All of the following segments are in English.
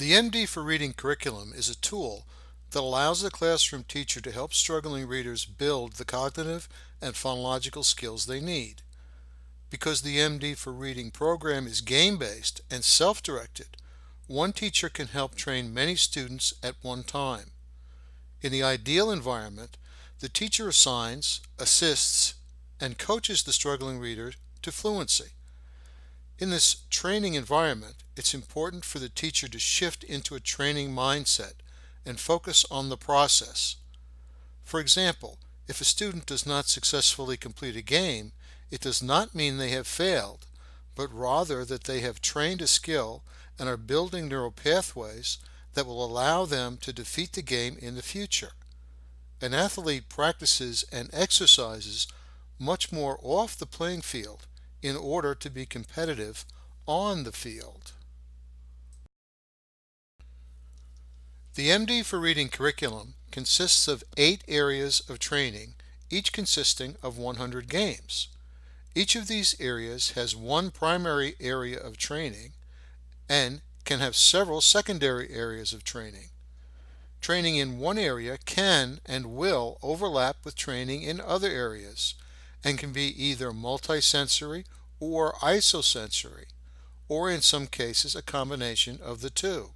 The MD4 Reading curriculum is a tool that allows the classroom teacher to help struggling readers build the cognitive and phonological skills they need. Because the MD4 Reading program is game-based and self-directed, one teacher can help train many students at one time. In the ideal environment, the teacher assigns, assists, and coaches the struggling reader to fluency. In this training environment, it's important for the teacher to shift into a training mindset and focus on the process. For example, if a student does not successfully complete a game, it does not mean they have failed, but rather that they have trained a skill and are building neural pathways that will allow them to defeat the game in the future. An athlete practices and exercises much more off the playing field in order to be competitive on the field. The MD4 Reading curriculum consists of 8 areas of training, each consisting of 100 games. Each of these areas has one primary area of training and can have several secondary areas of training. Training in one area can and will overlap with training in other areas and can be either multisensory or isosensory, or in some cases a combination of the two.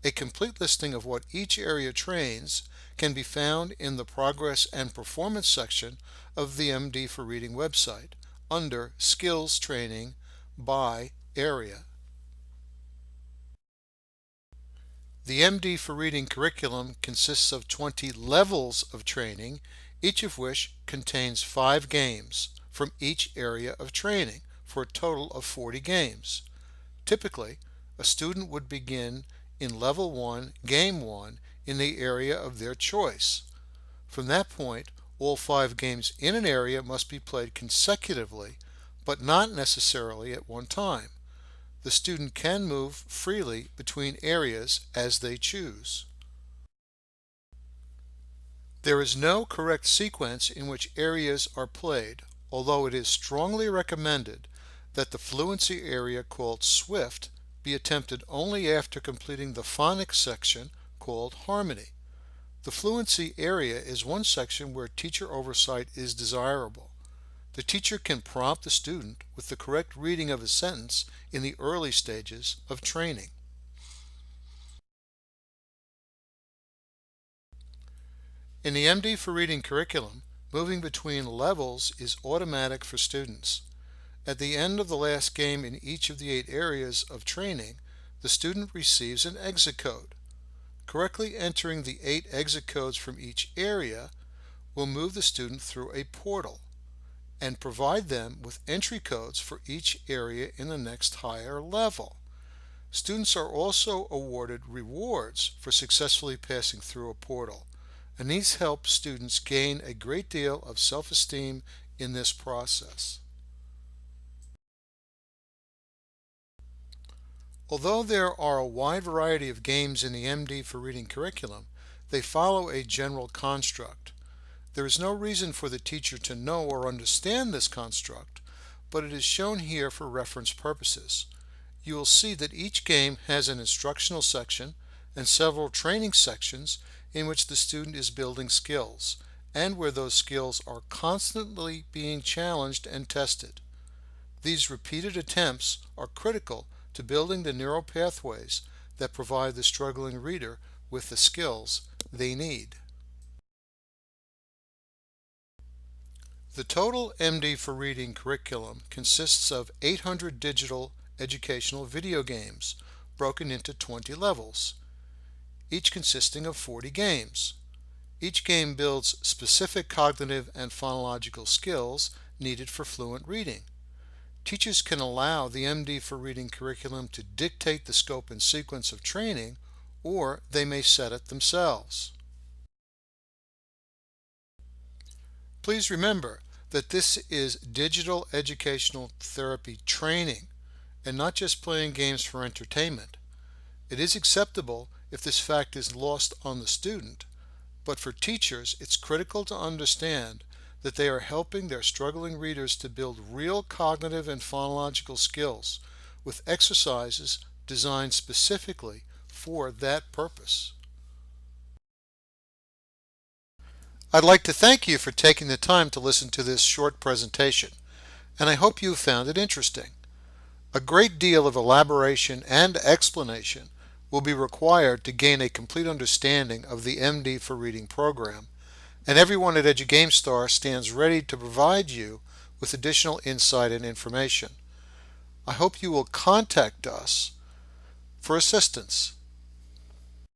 A complete listing of what each area trains can be found in the Progress and Performance section of the MD4 Reading website under Skills Training by Area. The MD4 Reading curriculum consists of 20 levels of training, each of which contains 5 games from each area of training for a total of 40 games. Typically, a student would begin in Level 1, Game 1 in the area of their choice. From that point, all 5 games in an area must be played consecutively, but not necessarily at one time. The student can move freely between areas as they choose. There is no correct sequence in which areas are played, although it is strongly recommended that the fluency area called Swift be attempted only after completing the phonics section called Harmony. The fluency area is one section where teacher oversight is desirable. The teacher can prompt the student with the correct reading of a sentence in the early stages of training. In the MD4 Reading curriculum, moving between levels is automatic for students. At the end of the last game in each of the 8 areas of training, the student receives an exit code. Correctly entering the 8 exit codes from each area will move the student through a portal and provide them with entry codes for each area in the next higher level. Students are also awarded rewards for successfully passing through a portal, and these help students gain a great deal of self-esteem in this process. Although there are a wide variety of games in the MD4 Reading curriculum, they follow a general construct. There is no reason for the teacher to know or understand this construct, but it is shown here for reference purposes. You will see that each game has an instructional section and several training sections in which the student is building skills, and where those skills are constantly being challenged and tested. These repeated attempts are critical to building the neural pathways that provide the struggling reader with the skills they need. The total MD4 Reading curriculum consists of 800 digital educational video games broken into 20 levels, each consisting of 40 games. Each game builds specific cognitive and phonological skills needed for fluent reading. Teachers can allow the MD4 Reading curriculum to dictate the scope and sequence of training, or they may set it themselves. Please remember that this is digital educational therapy training and not just playing games for entertainment. It is acceptable if this fact is lost on the student, but for teachers it's critical to understand that they are helping their struggling readers to build real cognitive and phonological skills with exercises designed specifically for that purpose. I'd like to thank you for taking the time to listen to this short presentation, and I hope you found it interesting. A great deal of elaboration and explanation will be required to gain a complete understanding of the MD4 Reading program, and everyone at EduGameStar stands ready to provide you with additional insight and information. I hope you will contact us for assistance.